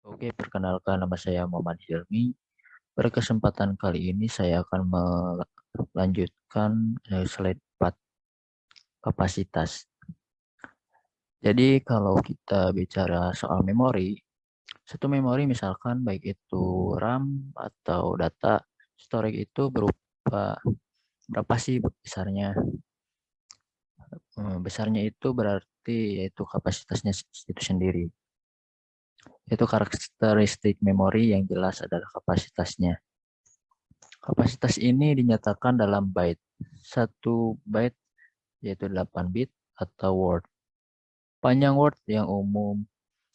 Oke, perkenalkan nama saya Muhammad Hilmi. Pada kesempatan kali ini saya akan melanjutkan slide 4 kapasitas. Jadi kalau kita bicara soal memori, satu memori misalkan baik itu RAM atau data storage itu berupa berapa sih besarnya? Besarnya itu berarti yaitu kapasitasnya itu sendiri. Itu karakteristik memori yang jelas adalah kapasitasnya. Kapasitas ini dinyatakan dalam byte. Satu byte yaitu 8 bit atau word. Panjang word yang umum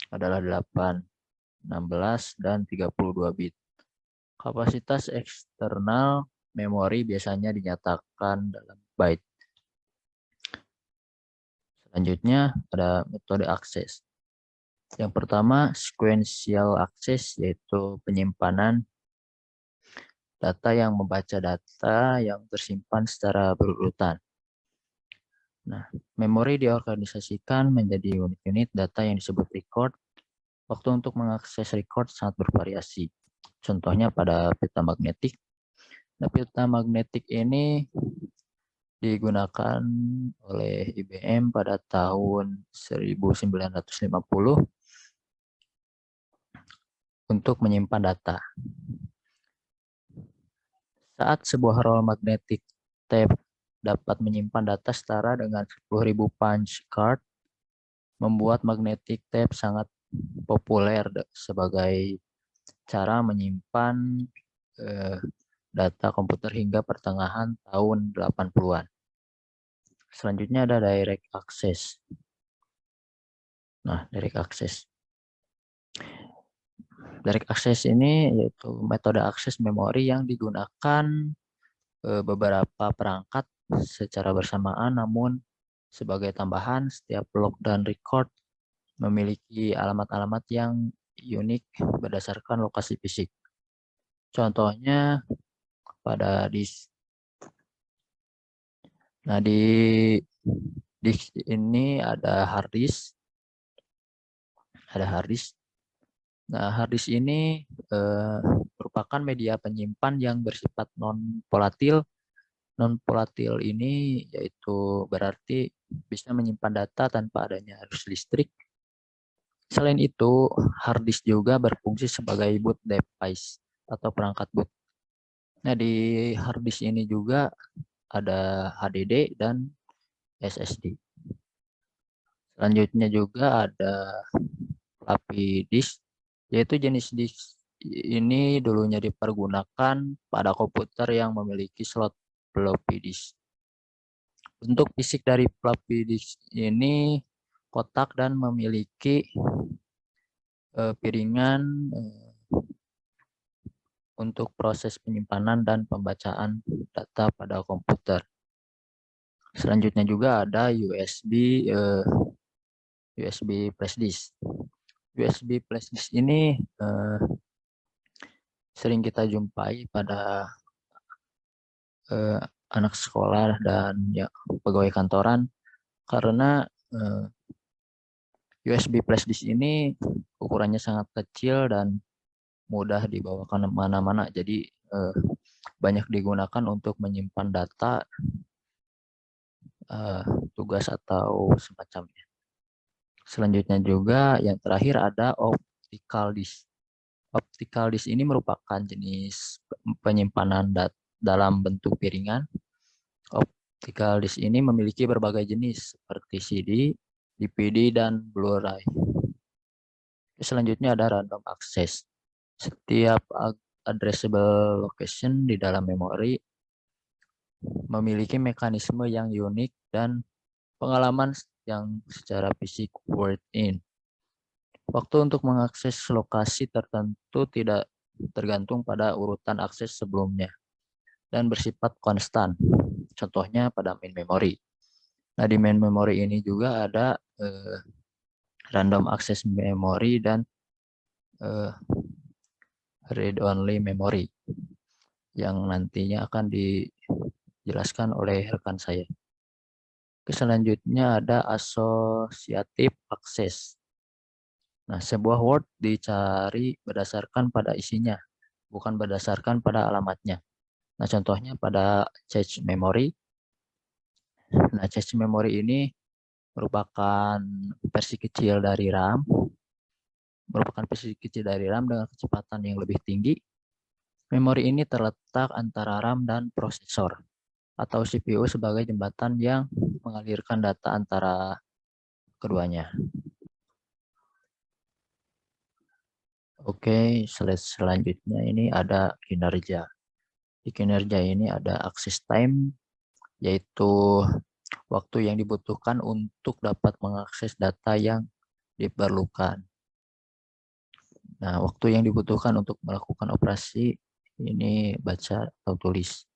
adalah 8, 16, dan 32 bit. Kapasitas eksternal memori biasanya dinyatakan dalam byte. Selanjutnya ada metode akses. Yang pertama, sequential access, yaitu penyimpanan data yang membaca data yang tersimpan secara berurutan. Nah, memori diorganisasikan menjadi unit-unit data yang disebut record. Waktu untuk mengakses record sangat bervariasi. Contohnya pada peta magnetik. Nah, peta magnetik ini digunakan oleh IBM pada tahun 1950 untuk menyimpan data. Saat sebuah roll magnetic tape dapat menyimpan data setara dengan 10.000 punch card, membuat magnetic tape sangat populer sebagai cara menyimpan data komputer hingga pertengahan tahun 80-an. Selanjutnya ada direct access. Nah, direct access. Direct access ini yaitu metode akses memori yang digunakan beberapa perangkat secara bersamaan, namun sebagai tambahan setiap log dan record memiliki alamat-alamat yang unik berdasarkan lokasi fisik. Contohnya pada disk. Nah, di disk ini ada hard disk. Nah, hard disk ini merupakan media penyimpan yang bersifat non-volatil. Non-volatil ini yaitu berarti bisa menyimpan data tanpa adanya arus listrik. Selain itu, hard disk juga berfungsi sebagai boot device atau perangkat boot. Nah, di hard disk ini juga ada HDD dan SSD. Selanjutnya juga ada floppy disk, yaitu jenis disk ini dulunya dipergunakan pada komputer yang memiliki slot floppy disk. Bentuk fisik dari floppy disk ini kotak dan memiliki piringan untuk proses penyimpanan dan pembacaan data pada komputer. Selanjutnya juga ada USB flash disk. USB flash disk ini sering kita jumpai pada anak sekolah dan ya pegawai kantoran karena USB flash disk ini ukurannya sangat kecil dan mudah dibawa kemana-mana. Jadi banyak digunakan untuk menyimpan data, tugas atau semacamnya. Selanjutnya juga yang terakhir ada optical disk. Optical disk ini merupakan jenis penyimpanan dalam bentuk piringan. Optical disk ini memiliki berbagai jenis seperti CD, DVD, dan Blu-ray. Selanjutnya ada random access. Setiap addressable location di dalam memori memiliki mekanisme yang unik dan pengalaman yang secara fisik built-in. Waktu untuk mengakses lokasi tertentu tidak tergantung pada urutan akses sebelumnya dan bersifat konstan. Contohnya pada main memory. Nah, di main memory ini juga ada random access memory dan read-only memory yang nantinya akan dijelaskan oleh rekan saya. Selanjutnya ada associative access. Nah, sebuah word dicari berdasarkan pada isinya, bukan berdasarkan pada alamatnya. Nah, contohnya pada cache memory. Nah, cache memory ini merupakan versi kecil dari RAM, dengan kecepatan yang lebih tinggi. Memori ini terletak antara RAM dan prosesor atau CPU sebagai jembatan yang mengalirkan data antara keduanya. Oke, slide selanjutnya ini ada kinerja. Di kinerja ini ada access time, yaitu waktu yang dibutuhkan untuk dapat mengakses data yang diperlukan. Nah, waktu yang dibutuhkan untuk melakukan operasi ini baca atau tulis.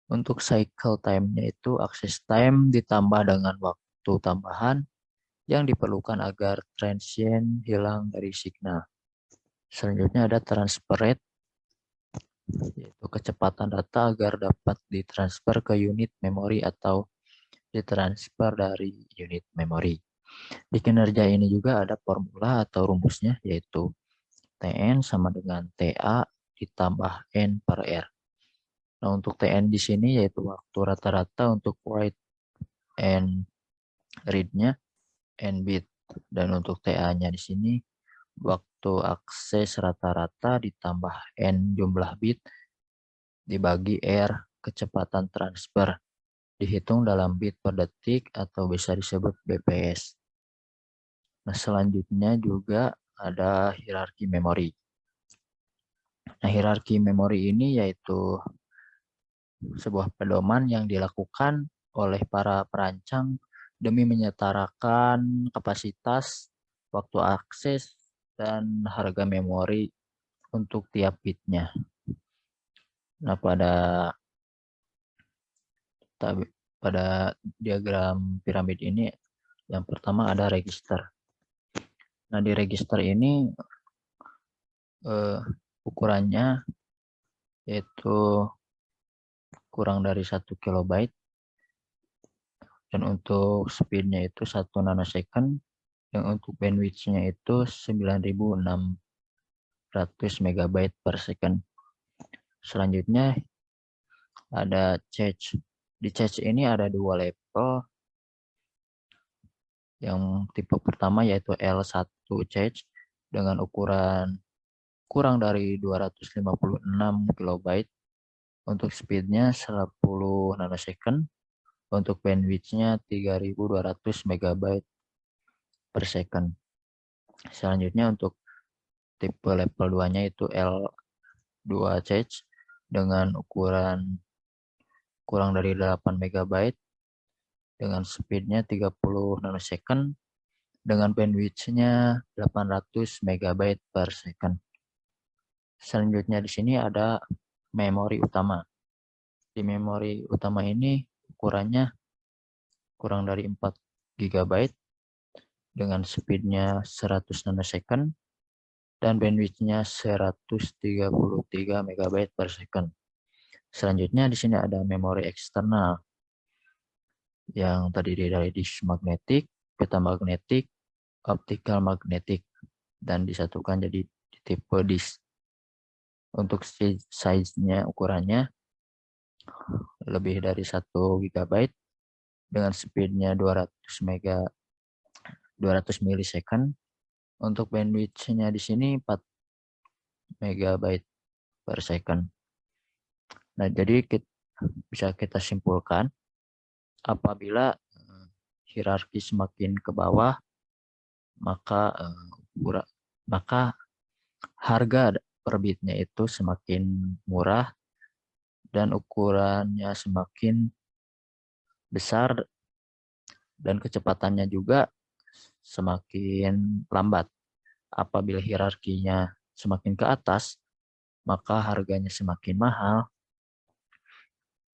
Untuk cycle time-nya itu access time ditambah dengan waktu tambahan yang diperlukan agar transient hilang dari signal. Selanjutnya ada transfer rate, yaitu kecepatan data agar dapat ditransfer ke unit memori atau ditransfer dari unit memori. Di kinerja ini juga ada formula atau rumusnya, yaitu Tn sama dengan Ta ditambah N per R. Nah, untuk Tn di sini yaitu waktu rata-rata untuk write and read-nya N bit. Dan untuk TA-nya di sini waktu akses rata-rata ditambah N jumlah bit dibagi R kecepatan transfer, dihitung dalam bit per detik atau bisa disebut BPS. Nah, selanjutnya juga ada hierarki memori. Nah, hierarki memori ini yaitu sebuah pedoman yang dilakukan oleh para perancang demi menyetarakan kapasitas, waktu akses, dan harga memori untuk tiap bitnya. Nah, pada diagram piramid ini yang pertama ada register. Nah, di register ini ukurannya yaitu kurang dari 1 kilobyte, dan untuk speednya itu 1 nanosecond, yang untuk bandwidth-nya itu 9600 megabyte per second. Selanjutnya ada cache. Di cache ini ada 2 level. Yang tipe pertama yaitu L1 cache dengan ukuran kurang dari 256 kilobyte. Untuk speednya 10 nanosecond. Untuk bandwidth-nya 3200 megabyte per second. Selanjutnya untuk tipe level 2-nya itu L2 cache dengan ukuran kurang dari 8 megabyte dengan speednya 30 nanosecond dengan bandwidth-nya 800 megabyte per second. Selanjutnya di sini ada memori utama. Di memori utama ini ukurannya kurang dari 4 GB dengan speednya 100 nanosecond dan bandwidth-nya 133 MB per second. Selanjutnya di sini ada memori eksternal yang terdiri dari disk magnetik, peta magnetik, optical magnetik, dan disatukan jadi tipe disk. Untuk size-nya ukurannya lebih dari 1 GB dengan speednya 200 milisecond. Untuk bandwidth-nya di sini 4 MB per second. Nah, jadi bisa kita simpulkan apabila hierarki semakin ke bawah, maka harga per bitnya itu semakin murah dan ukurannya semakin besar dan kecepatannya juga semakin lambat. Apabila hierarkinya semakin ke atas, maka harganya semakin mahal,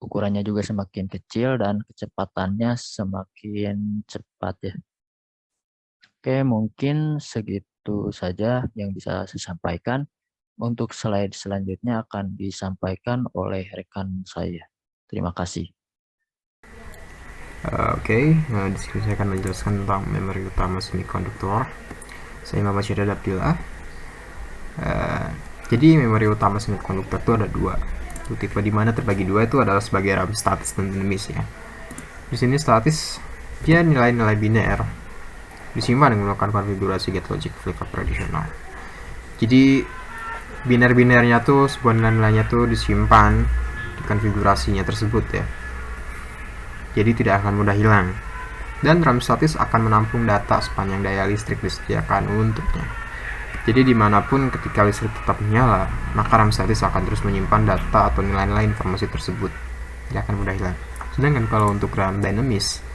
ukurannya juga semakin kecil, dan kecepatannya semakin cepat ya. Oke, mungkin segitu saja yang bisa saya sampaikan. Untuk slide selanjutnya akan disampaikan oleh rekan saya. Terima kasih. Oke, di sini saya akan menjelaskan tentang memori utama semikonduktor. Saya Muhammad Syahrir Abdillah. Jadi memori utama semikonduktor itu ada dua. Tipe di mana terbagi dua itu adalah sebagai RAM statis dan dinamis ya. Di sini statis dia nilai-nilai biner disimpan dengan melakukan konfigurasi gate logic flip-flop tradisional. Jadi biner-binernya tuh sebuah nilai-nilainya tuh disimpan di konfigurasinya tersebut ya. Jadi tidak akan mudah hilang. Dan RAM statis akan menampung data sepanjang daya listrik disediakan untuknya. Jadi dimanapun ketika listrik tetap menyala, maka RAM statis akan terus menyimpan data atau nilai-nilai informasi tersebut. Tidak akan mudah hilang. Sedangkan kalau untuk RAM dinamis,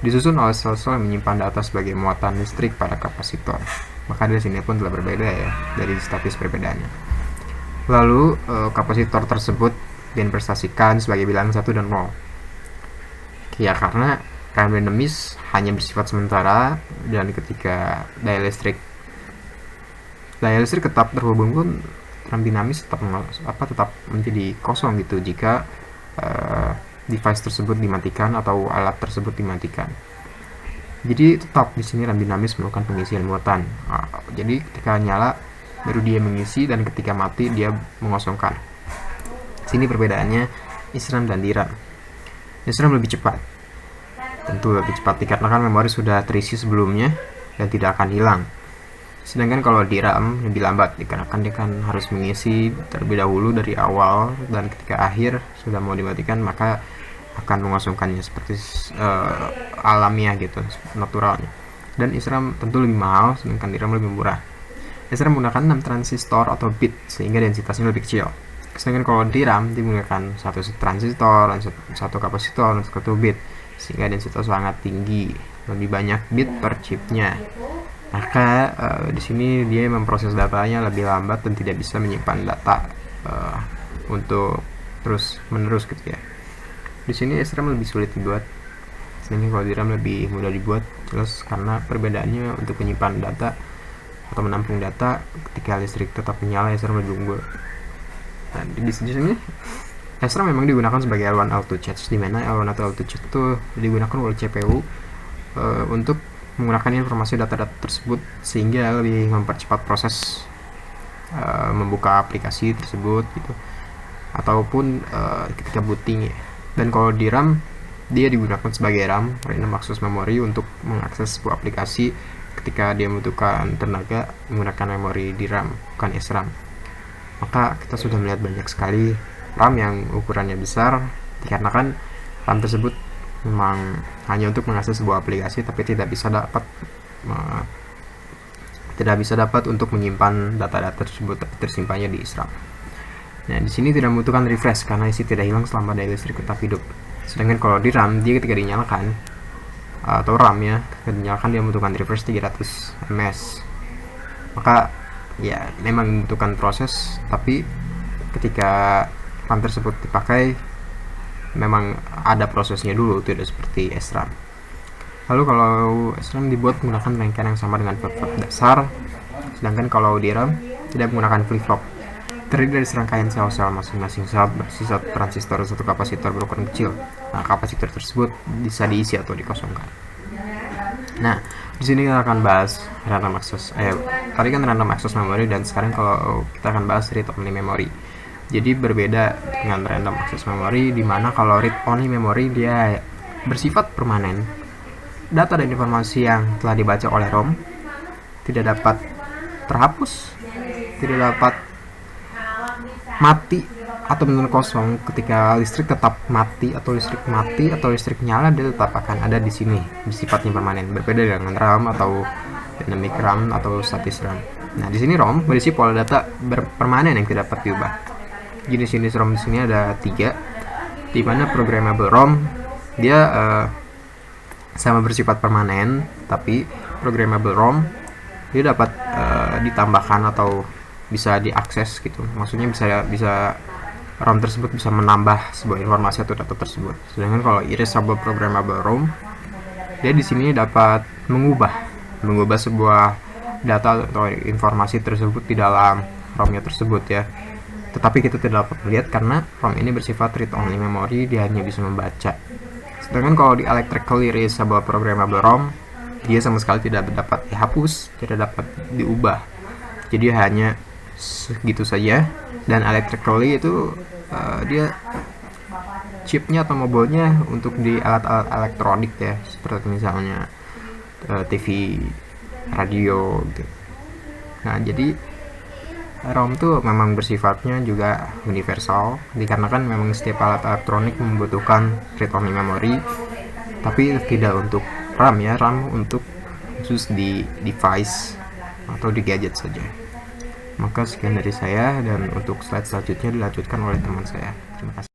disusun oleh sel-sel yang menyimpan data sebagai muatan listrik pada kapasitor. Maka dari sini pun telah berbeda ya dari statis perbedaannya. Lalu kapasitor tersebut diinvestasikan sebagai bilangan 1 dan 0. Ya karena RAM dinamis hanya bersifat sementara dan ketika daya listrik tetap terhubung pun RAM dinamis tetap menjadi kosong gitu jika device tersebut dimatikan atau alat tersebut dimatikan. Jadi tetap di sini RAM dinamis melakukan pengisian muatan. Jadi ketika nyala baru dia mengisi dan ketika mati dia mengosongkan. Sini perbedaannya SRAM dan DRAM. SRAM lebih cepat. Tentu lebih cepat dikarenakan memori sudah terisi sebelumnya dan tidak akan hilang. Sedangkan kalau DRAM lebih lambat dikarenakan dia kan harus mengisi terlebih dahulu dari awal dan ketika akhir sudah mau dimatikan maka akan mengosongkannya seperti alamiah gitu, naturalnya. Dan SRAM tentu lebih mahal sedangkan DRAM lebih murah. SRAM menggunakan 6 transistor atau bit sehingga densitasnya lebih kecil. Sedangkan kalau DRAM digunakan satu transistor, satu kapasitor, dan satu bit sehingga densitas sangat tinggi, lebih banyak bit per chipnya. Maka di sini dia memproses datanya lebih lambat dan tidak bisa menyimpan data untuk terus menerus gitu ya. Di sini SRAM lebih sulit dibuat, sedangkan kalau DRAM lebih mudah dibuat, jelas karena perbedaannya untuk menyimpan data atau menampung data ketika listrik tetap menyala SRAM lebih unggul. Nah, di sini SRAM memang digunakan sebagai L1 L2 charge, di mana L1 atau L2 charge itu digunakan oleh CPU untuk menggunakan informasi data-data tersebut sehingga lebih mempercepat proses membuka aplikasi tersebut gitu, ataupun ketika booting ya. Dan kalau di RAM dia digunakan sebagai RAM random access memory untuk mengakses sebuah aplikasi ketika dia membutuhkan tenaga menggunakan memori di RAM bukan SRAM. Maka kita sudah melihat banyak sekali RAM yang ukurannya besar dikarenakan RAM tersebut memang hanya untuk mengakses sebuah aplikasi tapi tidak bisa dapat untuk menyimpan data-data tersebut tapi tersimpannya di SRAM. Nah, di sini tidak membutuhkan refresh karena isi tidak hilang selama daya listrik tetap hidup. Sedangkan kalau di RAM, dia ketika dinyalakan atau RAM ya, ketika dinyalakan dia membutuhkan refresh 300 ms. Maka ya memang membutuhkan proses, tapi ketika RAM tersebut dipakai memang ada prosesnya dulu, tidak seperti SRAM. Lalu kalau SRAM dibuat menggunakan rangkaian yang sama dengan flip-flop dasar, sedangkan kalau di RAM tidak menggunakan flip-flop. Terdiri dari serangkaian sel-sel masing-masing sel bersisa transistor dan satu kapasitor berukuran kecil. Nah, kapasitor tersebut bisa diisi atau dikosongkan. Nah, di sini kita akan bahas random access. Tadi kan random access memory dan sekarang kalau kita akan bahas read only memory. Jadi berbeda dengan random access memory di mana kalau read only memory dia bersifat permanen. Data dan informasi yang telah dibaca oleh ROM tidak dapat terhapus, tidak dapat mati atau benar kosong. Ketika listrik tetap mati atau listrik nyala, dia tetap akan ada di sini, sifatnya permanen. Berbeda dengan RAM atau dynamic RAM atau statis RAM. Nah, di sini ROM berisi pola data permanen yang tidak dapat diubah. Jenis ROM di sini ada 3, di mana programmable ROM dia sama bersifat permanen, tapi programmable ROM dia dapat ditambahkan atau bisa diakses gitu. Maksudnya bisa ROM tersebut bisa menambah sebuah informasi atau data tersebut. Sedangkan kalau erasable programmable ROM dia di sini dapat mengubah sebuah data atau informasi tersebut di dalam ROM-nya tersebut ya. Tetapi kita tidak dapat melihat karena ROM ini bersifat read only memory, dia hanya bisa membaca. Sedangkan kalau di electrically erasable programmable ROM dia sama sekali tidak dapat dihapus, tidak dapat diubah. Jadi hanya segitu saja. Dan electrically itu dia chipnya atau mobilnya untuk di alat-alat elektronik ya, seperti misalnya TV, radio gitu. Nah, jadi ROM tuh memang bersifatnya juga universal dikarenakan memang setiap alat elektronik membutuhkan read only memory, tapi tidak untuk RAM ya, RAM untuk khusus di device atau di gadget saja. Maka sekian dari saya, dan untuk slide selanjutnya dilanjutkan oleh teman saya. Terima kasih.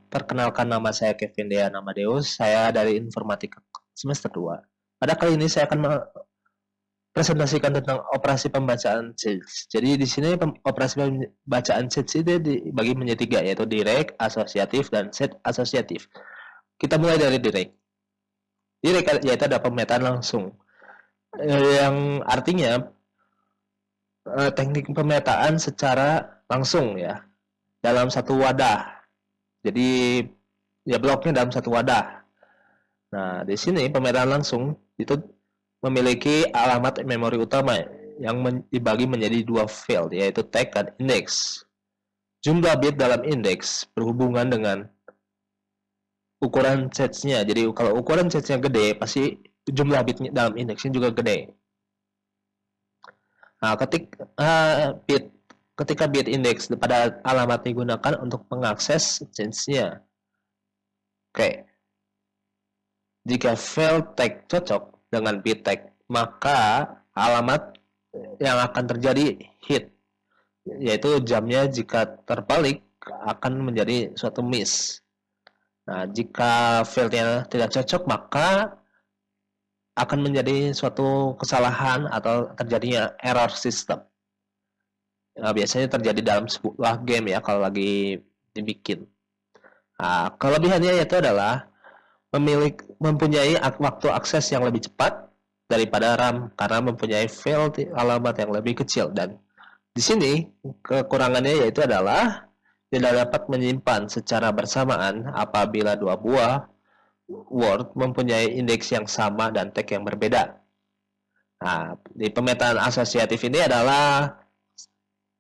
Perkenalkan, nama saya Kevin Dean Amadeus, saya dari Informatika semester 2. Pada kali ini saya akan presentasikan tentang operasi pembacaan sheets. Jadi di sini operasi pembacaan sheets itu dibagi menjadi 3, yaitu direct, asosiatif, dan set asosiatif. Kita mulai dari direct. Direct yaitu ada pemetaan langsung, yang artinya teknik pemetaan secara langsung ya, dalam satu wadah. Jadi ya bloknya dalam satu wadah. Nah, di sini pemetaan langsung itu memiliki alamat memori utama yang dibagi menjadi 2 field, yaitu tag dan index. Jumlah bit dalam index berhubungan dengan ukuran sets-nya. Jadi kalau ukuran sets-nya gede, pasti jumlah bitnya dalam indeksnya juga gede. Nah, ketika bit index pada alamat digunakan untuk mengakses sets-nya. Oke. Jika field tag cocok dengan bit tag, maka alamat yang akan terjadi hit, yaitu jamnya jika terbalik akan menjadi suatu miss. Nah, jika fieldnya tidak cocok, maka akan menjadi suatu kesalahan atau terjadinya error system. Nah, biasanya terjadi dalam sebuah game ya, kalau lagi dibikin. Nah, kelebihannya yaitu adalah mempunyai waktu akses yang lebih cepat daripada RAM karena mempunyai field alamat yang lebih kecil. Dan di sini kekurangannya yaitu adalah tidak dapat menyimpan secara bersamaan apabila dua buah word mempunyai indeks yang sama dan tag yang berbeda. Nah, di pemetaan asosiatif ini adalah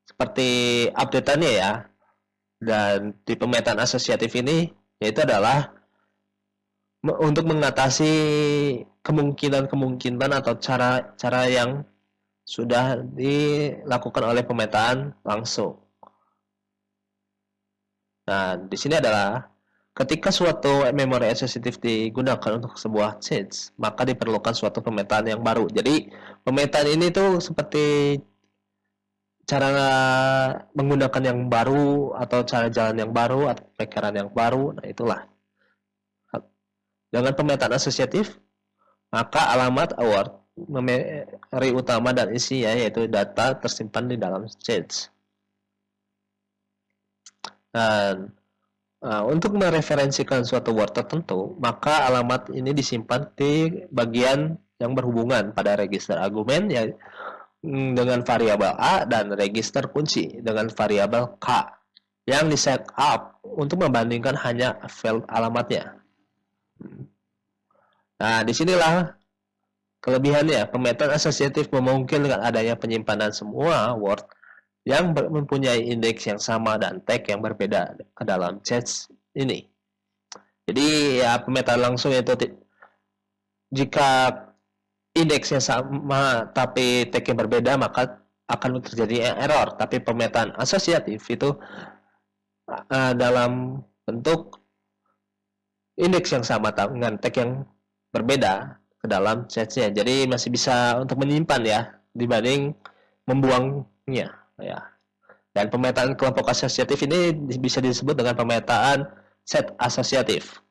seperti update-annya ya. Dan di pemetaan asosiatif ini yaitu adalah untuk mengatasi kemungkinan atau cara-cara yang sudah dilakukan oleh pemetaan langsung. Nah, di sini adalah ketika suatu memori asosiatif digunakan untuk sebuah sheets, maka diperlukan suatu pemetaan yang baru. Jadi, pemetaan ini tuh seperti cara menggunakan yang baru atau cara jalan yang baru atau pemikiran yang baru. Nah, itulah. Dengan pemetaan asosiatif, maka alamat award, memori utama dan isinya yaitu data tersimpan di dalam sheets. Dan untuk mereferensikan suatu word tertentu, maka alamat ini disimpan di bagian yang berhubungan pada register argumen ya, dengan variabel A dan register kunci dengan variabel K yang di set up untuk membandingkan hanya field alamatnya. Nah, disinilah kelebihannya. Pemetaan asosiatif memungkinkan adanya penyimpanan semua word yang mempunyai indeks yang sama dan tag yang berbeda ke dalam sheets ini. Jadi ya pemetaan langsung itu jika indeksnya sama tapi tag yang berbeda, maka akan terjadi error. Tapi pemetaan asosiatif itu dalam bentuk indeks yang sama dengan tag yang berbeda ke dalam sheets-nya. Jadi masih bisa untuk menyimpan ya dibanding membuangnya ya. Dan pemetaan kelompok asosiatif ini bisa disebut dengan pemetaan set asosiatif.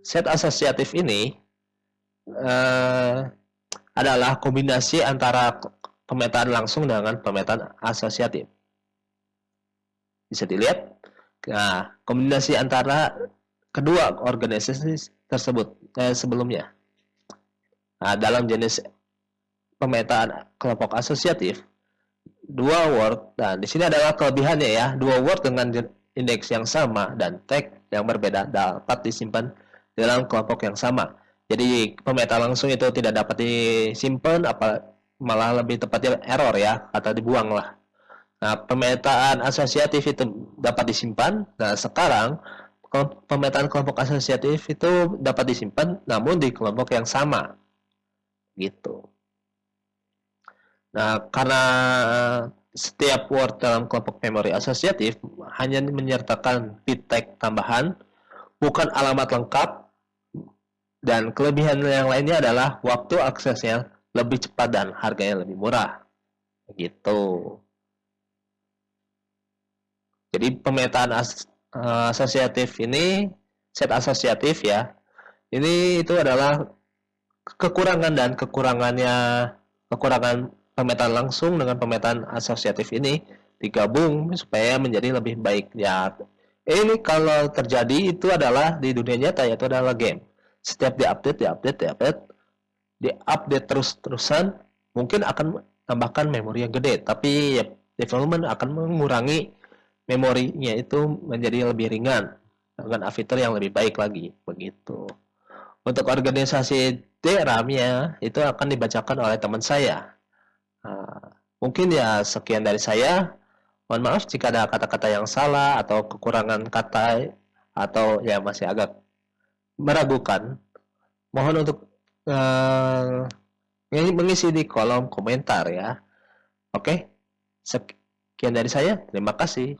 Set asosiatif ini adalah kombinasi antara pemetaan langsung dengan pemetaan asosiatif. Bisa dilihat. Nah, kombinasi antara kedua organisasi tersebut sebelumnya. Nah, dalam jenis pemetaan kelompok asosiatif, dua word, dan di sini adalah kelebihannya ya, dua word dengan indeks yang sama dan tag yang berbeda dapat disimpan dalam kelompok yang sama. Jadi pemetaan langsung itu tidak dapat disimpan, malah lebih tepatnya error ya, atau dibuang lah. Nah, pemetaan asosiatif itu dapat disimpan. Nah, sekarang pemetaan kelompok asosiatif itu dapat disimpan namun di kelompok yang sama. Gitu. Nah, karena setiap word dalam kelompok memori asosiatif hanya menyertakan bit tag tambahan, bukan alamat lengkap, dan kelebihan yang lainnya adalah waktu aksesnya lebih cepat dan harganya lebih murah. Gitu. Jadi pemetaan asosiatif ini, set asosiatif ya, ini itu adalah kekurangan dan kekurangan pemetaan langsung dengan pemetaan asosiatif ini digabung supaya menjadi lebih baik ya. Ini kalau terjadi itu adalah di dunia nyata, yaitu adalah game. Setiap diupdate terus-terusan, mungkin akan tambahkan memori yang gede, tapi ya, development akan mengurangi memorinya itu menjadi lebih ringan dengan fitur yang lebih baik lagi, begitu. Untuk organisasi DRAM-nya itu akan dibacakan oleh teman saya. Mungkin ya sekian dari saya. Mohon maaf jika ada kata-kata yang salah atau kekurangan kata atau ya masih agak meragukan. Mohon untuk mengisi di kolom komentar ya. Oke, sekian dari saya. Terima kasih.